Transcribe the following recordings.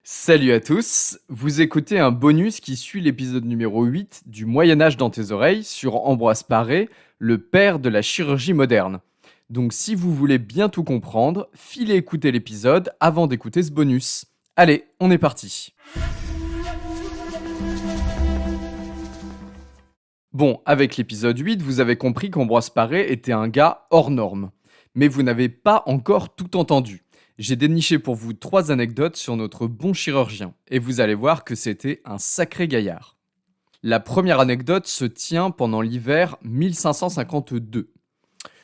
Salut à tous, vous écoutez un bonus qui suit l'épisode numéro 8 du Moyen Âge dans tes oreilles sur Ambroise Paré, le père de la chirurgie moderne. Donc si vous voulez bien tout comprendre, filez écouter l'épisode avant d'écouter ce bonus. Allez, on est parti. Bon, avec l'épisode 8, vous avez compris qu'Ambroise Paré était un gars hors norme. Mais vous n'avez pas encore tout entendu. J'ai déniché pour vous 3 anecdotes sur notre bon chirurgien, et vous allez voir que c'était un sacré gaillard. La première anecdote se tient pendant l'hiver 1552.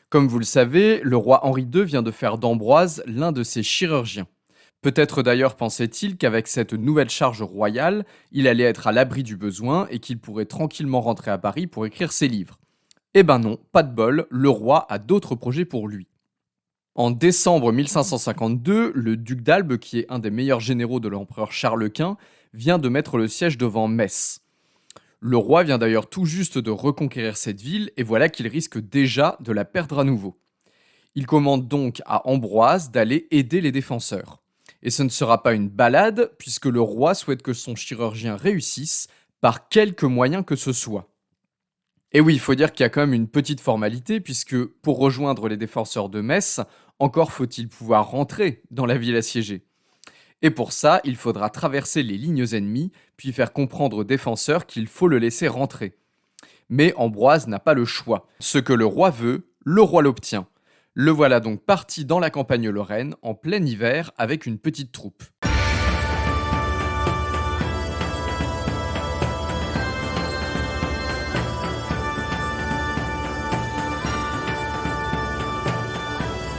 Comme vous le savez, le roi Henri II vient de faire d'Ambroise l'un de ses chirurgiens. Peut-être d'ailleurs pensait-il qu'avec cette nouvelle charge royale, il allait être à l'abri du besoin et qu'il pourrait tranquillement rentrer à Paris pour écrire ses livres. Eh ben non, pas de bol, le roi a d'autres projets pour lui. En décembre 1552, le duc d'Albe, qui est un des meilleurs généraux de l'empereur Charles Quint, vient de mettre le siège devant Metz. Le roi vient d'ailleurs tout juste de reconquérir cette ville et voilà qu'il risque déjà de la perdre à nouveau. Il commande donc à Ambroise d'aller aider les défenseurs. Et ce ne sera pas une balade, puisque le roi souhaite que son chirurgien réussisse par quelque moyen que ce soit. Et oui, il faut dire qu'il y a quand même une petite formalité, puisque pour rejoindre les défenseurs de Metz, encore faut-il pouvoir rentrer dans la ville assiégée. Et pour ça, il faudra traverser les lignes ennemies, puis faire comprendre aux défenseurs qu'il faut le laisser rentrer. Mais Ambroise n'a pas le choix. Ce que le roi veut, le roi l'obtient. Le voilà donc parti dans la campagne lorraine, en plein hiver, avec une petite troupe.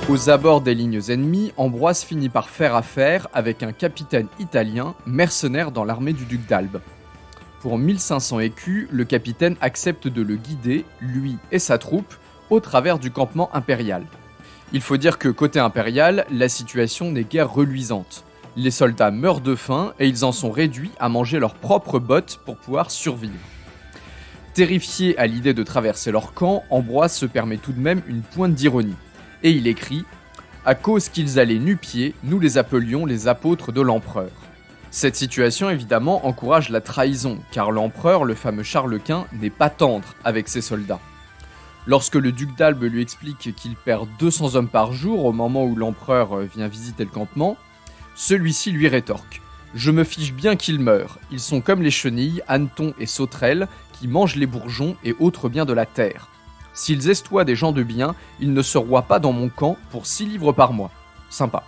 Aux abords des lignes ennemies, Ambroise finit par faire affaire avec un capitaine italien, mercenaire dans l'armée du duc d'Albe. Pour 1500 écus, le capitaine accepte de le guider, lui et sa troupe, au travers du campement impérial. Il faut dire que côté impérial, la situation n'est guère reluisante. Les soldats meurent de faim et ils en sont réduits à manger leurs propres bottes pour pouvoir survivre. Terrifié à l'idée de traverser leur camp, Ambroise se permet tout de même une pointe d'ironie. Et il écrit « À cause qu'ils allaient nu-pieds, nous les appelions les apôtres de l'empereur ». Cette situation évidemment encourage la trahison, car l'empereur, le fameux Charles Quint, n'est pas tendre avec ses soldats. Lorsque le duc d'Albe lui explique qu'il perd 200 hommes par jour au moment où l'empereur vient visiter le campement, celui-ci lui rétorque « Je me fiche bien qu'ils meurent, ils sont comme les chenilles, hannetons et sauterelles qui mangent les bourgeons et autres biens de la terre. S'ils estoient des gens de bien, ils ne se roient pas dans mon camp pour 6 livres par mois. Sympa. »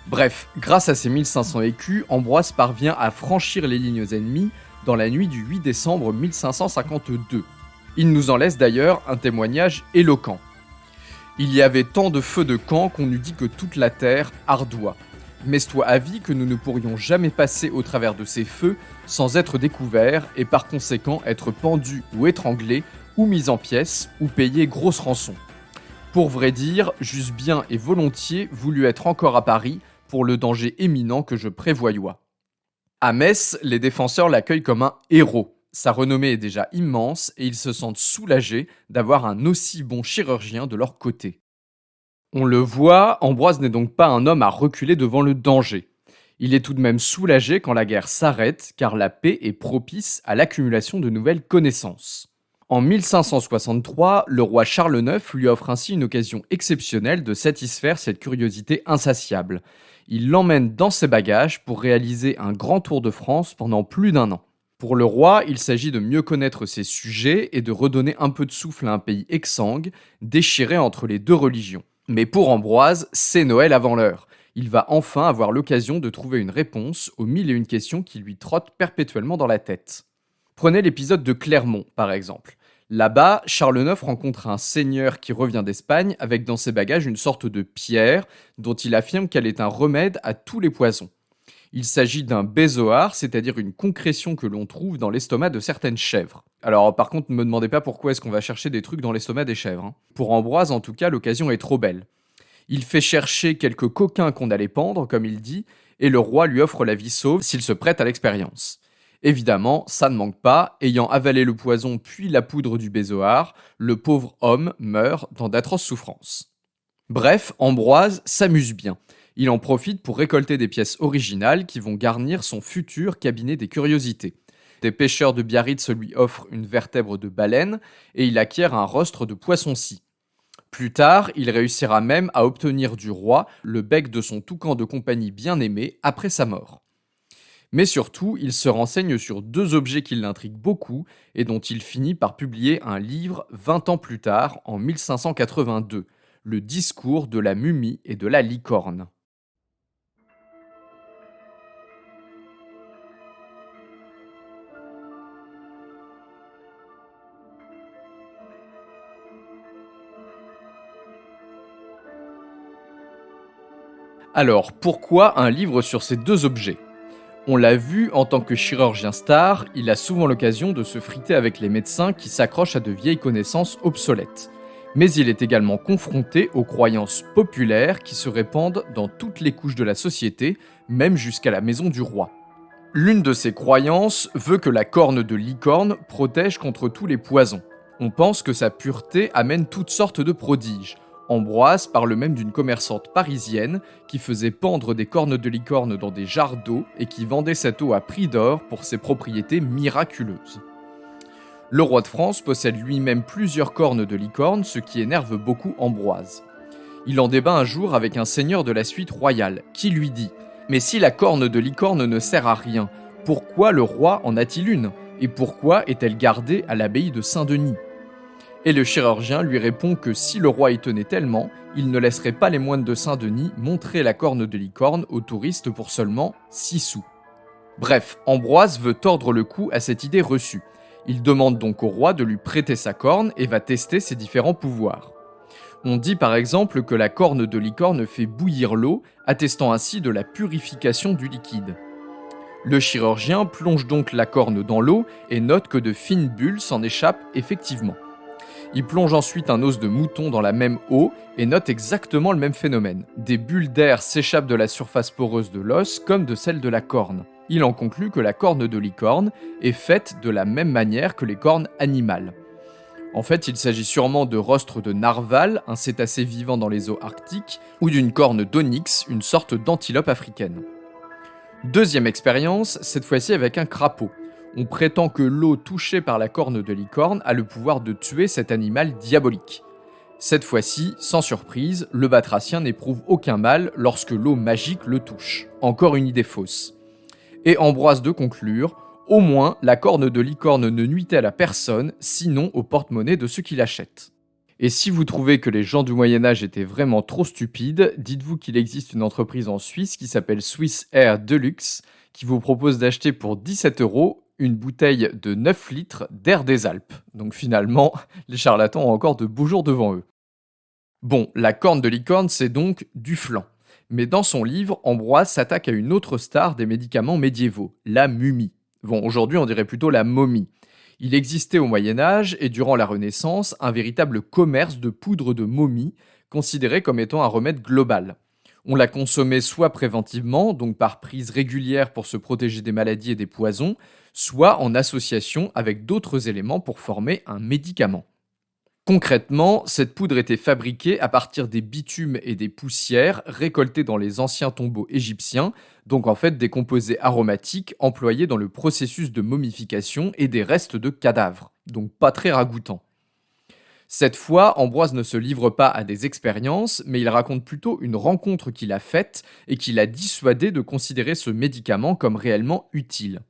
Bref, grâce à ces 1500 écus, Ambroise parvient à franchir les lignes ennemies dans la nuit du 8 décembre 1552. Il nous en laisse d'ailleurs un témoignage éloquent. Il y avait tant de feux de camp qu'on eût dit que toute la terre ardoit. Mets-toi avis que nous ne pourrions jamais passer au travers de ces feux sans être découverts et par conséquent être pendus ou étranglés ou mis en pièces ou payer grosse rançon. Pour vrai dire, j'eusse bien et volontiers voulu être encore à Paris pour le danger éminent que je prévoyais. À Metz, les défenseurs l'accueillent comme un héros. Sa renommée est déjà immense et ils se sentent soulagés d'avoir un aussi bon chirurgien de leur côté. On le voit, Ambroise n'est donc pas un homme à reculer devant le danger. Il est tout de même soulagé quand la guerre s'arrête, car la paix est propice à l'accumulation de nouvelles connaissances. En 1563, le roi Charles IX lui offre ainsi une occasion exceptionnelle de satisfaire cette curiosité insatiable. Il l'emmène dans ses bagages pour réaliser un grand tour de France pendant plus d'1 an. Pour le roi, il s'agit de mieux connaître ses sujets et de redonner un peu de souffle à un pays exsangue, déchiré entre les deux religions. Mais pour Ambroise, c'est Noël avant l'heure. Il va enfin avoir l'occasion de trouver une réponse aux 1001 questions qui lui trottent perpétuellement dans la tête. Prenez l'épisode de Clermont, par exemple. Là-bas, Charles IX rencontre un seigneur qui revient d'Espagne avec dans ses bagages une sorte de pierre dont il affirme qu'elle est un remède à tous les poisons. Il s'agit d'un bézoard, c'est-à-dire une concrétion que l'on trouve dans l'estomac de certaines chèvres. Alors par contre, ne me demandez pas pourquoi est-ce qu'on va chercher des trucs dans l'estomac des chèvres. Pour Ambroise, en tout cas, l'occasion est trop belle. Il fait chercher quelques coquins qu'on allait pendre, comme il dit, et le roi lui offre la vie sauve s'il se prête à l'expérience. Évidemment, ça ne manque pas, ayant avalé le poison puis la poudre du bézoard, le pauvre homme meurt dans d'atroces souffrances. Bref, Ambroise s'amuse bien. Il en profite pour récolter des pièces originales qui vont garnir son futur cabinet des curiosités. Des pêcheurs de Biarritz lui offrent une vertèbre de baleine et il acquiert un rostre de poisson-scie. Plus tard, il réussira même à obtenir du roi le bec de son toucan de compagnie bien-aimé après sa mort. Mais surtout, il se renseigne sur deux objets qui l'intriguent beaucoup et dont il finit par publier un livre 20 ans plus tard, en 1582, le discours de la mumie et de la licorne. Alors, pourquoi un livre sur ces deux objets? On l'a vu, en tant que chirurgien star, il a souvent l'occasion de se friter avec les médecins qui s'accrochent à de vieilles connaissances obsolètes. Mais il est également confronté aux croyances populaires qui se répandent dans toutes les couches de la société, même jusqu'à la maison du roi. L'une de ces croyances veut que la corne de licorne protège contre tous les poisons. On pense que sa pureté amène toutes sortes de prodiges. Ambroise parle même d'une commerçante parisienne qui faisait pendre des cornes de licorne dans des jarres d'eau et qui vendait cette eau à prix d'or pour ses propriétés miraculeuses. Le roi de France possède lui-même plusieurs cornes de licorne, ce qui énerve beaucoup Ambroise. Il en débat un jour avec un seigneur de la suite royale, qui lui dit « Mais si la corne de licorne ne sert à rien, pourquoi le roi en a-t-il une? Et pourquoi est-elle gardée à l'abbaye de Saint-Denis ?» Et le chirurgien lui répond que si le roi y tenait tellement, il ne laisserait pas les moines de Saint-Denis montrer la corne de licorne aux touristes pour seulement 6 sous. Bref, Ambroise veut tordre le cou à cette idée reçue. Il demande donc au roi de lui prêter sa corne et va tester ses différents pouvoirs. On dit par exemple que la corne de licorne fait bouillir l'eau, attestant ainsi de la purification du liquide. Le chirurgien plonge donc la corne dans l'eau et note que de fines bulles s'en échappent effectivement. Il plonge ensuite un os de mouton dans la même eau et note exactement le même phénomène. Des bulles d'air s'échappent de la surface poreuse de l'os comme de celle de la corne. Il en conclut que la corne de licorne est faite de la même manière que les cornes animales. En fait, il s'agit sûrement de rostre de narval, un cétacé vivant dans les eaux arctiques, ou d'une corne d'onyx, une sorte d'antilope africaine. Deuxième expérience, cette fois-ci avec un crapaud. On prétend que l'eau touchée par la corne de licorne a le pouvoir de tuer cet animal diabolique. Cette fois-ci, sans surprise, le batracien n'éprouve aucun mal lorsque l'eau magique le touche. Encore une idée fausse. Et Ambroise de conclure, au moins la corne de licorne ne nuit-elle à personne, sinon au porte-monnaie de ceux qui l'achètent. Et si vous trouvez que les gens du Moyen-Âge étaient vraiment trop stupides, dites-vous qu'il existe une entreprise en Suisse qui s'appelle Swiss Air Deluxe, qui vous propose d'acheter pour 17 € une bouteille de 9 litres d'air des Alpes. Donc finalement, les charlatans ont encore de beaux jours devant eux. Bon, la corne de licorne, c'est donc du flan. Mais dans son livre, Ambroise s'attaque à une autre star des médicaments médiévaux, la mumie. Bon, aujourd'hui on dirait plutôt la momie. Il existait au Moyen-Âge et durant la Renaissance un véritable commerce de poudre de momie, considéré comme étant un remède global. On la consommait soit préventivement, donc par prise régulière pour se protéger des maladies et des poisons, soit en association avec d'autres éléments pour former un médicament. Concrètement, cette poudre était fabriquée à partir des bitumes et des poussières récoltées dans les anciens tombeaux égyptiens, donc en fait des composés aromatiques employés dans le processus de momification et des restes de cadavres, donc pas très ragoûtant. Cette fois, Ambroise ne se livre pas à des expériences, mais il raconte plutôt une rencontre qu'il a faite et qui l'a dissuadé de considérer ce médicament comme réellement utile.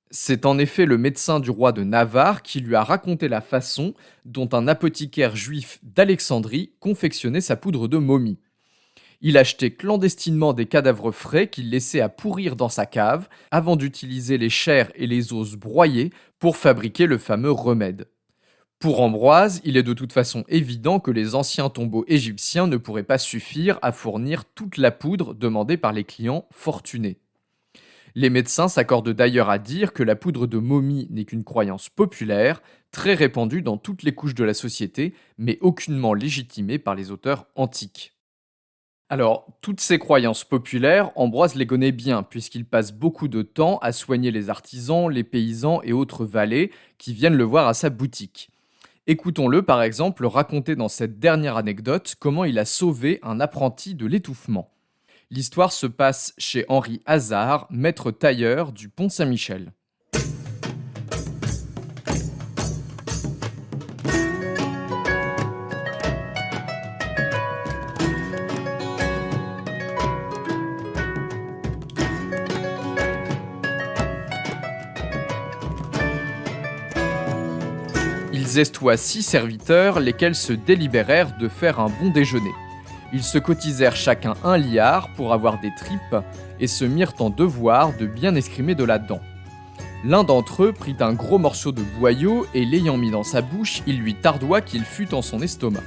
C'est en effet le médecin du roi de Navarre qui lui a raconté la façon dont un apothicaire juif d'Alexandrie confectionnait sa poudre de momie. Il achetait clandestinement des cadavres frais qu'il laissait à pourrir dans sa cave avant d'utiliser les chairs et les os broyés pour fabriquer le fameux remède. Pour Ambroise, il est de toute façon évident que les anciens tombeaux égyptiens ne pourraient pas suffire à fournir toute la poudre demandée par les clients fortunés. Les médecins s'accordent d'ailleurs à dire que la poudre de momie n'est qu'une croyance populaire, très répandue dans toutes les couches de la société, mais aucunement légitimée par les auteurs antiques. Alors, toutes ces croyances populaires, Ambroise les connaît bien, puisqu'il passe beaucoup de temps à soigner les artisans, les paysans et autres valets qui viennent le voir à sa boutique. Écoutons-le par exemple raconter dans cette dernière anecdote comment il a sauvé un apprenti de l'étouffement. L'histoire se passe chez Henri Hazard, maître tailleur du Pont Saint-Michel. Ils estoient 6 serviteurs, lesquels se délibérèrent de faire un bon déjeuner. Ils se cotisèrent chacun 1 liard pour avoir des tripes et se mirent en devoir de bien escrimer de la dent. L'un d'entre eux prit un gros morceau de boyau et l'ayant mis dans sa bouche, il lui tardoua qu'il fût en son estomac.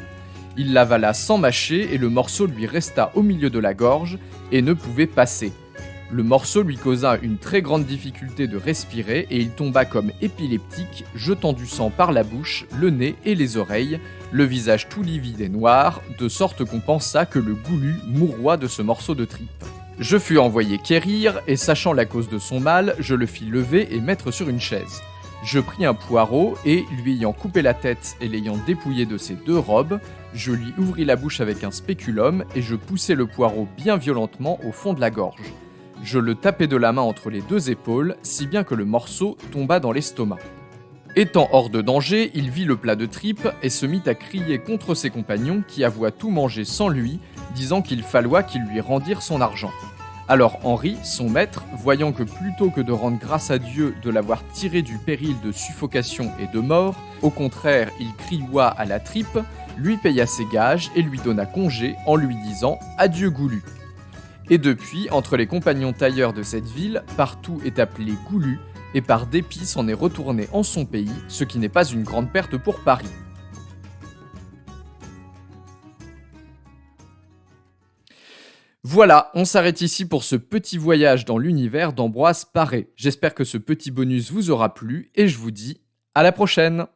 Il l'avala sans mâcher et le morceau lui resta au milieu de la gorge et ne pouvait passer. Le morceau lui causa une très grande difficulté de respirer et il tomba comme épileptique, jetant du sang par la bouche, le nez et les oreilles, le visage tout livide et noir, de sorte qu'on pensa que le goulu mouroit de ce morceau de tripe. Je fus envoyé quérir, et sachant la cause de son mal, je le fis lever et mettre sur une chaise. Je pris un poireau et, lui ayant coupé la tête et l'ayant dépouillé de ses 2 robes, je lui ouvris la bouche avec un spéculum et je poussai le poireau bien violentement au fond de la gorge. Je le tapai de la main entre les 2 épaules, si bien que le morceau tomba dans l'estomac. Étant hors de danger, il vit le plat de tripes et se mit à crier contre ses compagnons qui avouaient tout mangé sans lui, disant qu'il falloit qu'ils lui rendirent son argent. Alors Henri, son maître, voyant que plutôt que de rendre grâce à Dieu de l'avoir tiré du péril de suffocation et de mort, au contraire il crioua à la tripe, lui paya ses gages et lui donna congé en lui disant « Adieu Goulu ». Et depuis, entre les compagnons tailleurs de cette ville, partout est appelé Goulu, et par dépit s'en est retourné en son pays, ce qui n'est pas une grande perte pour Paris. Voilà, on s'arrête ici pour ce petit voyage dans l'univers d'Ambroise Paré. J'espère que ce petit bonus vous aura plu, et je vous dis à la prochaine!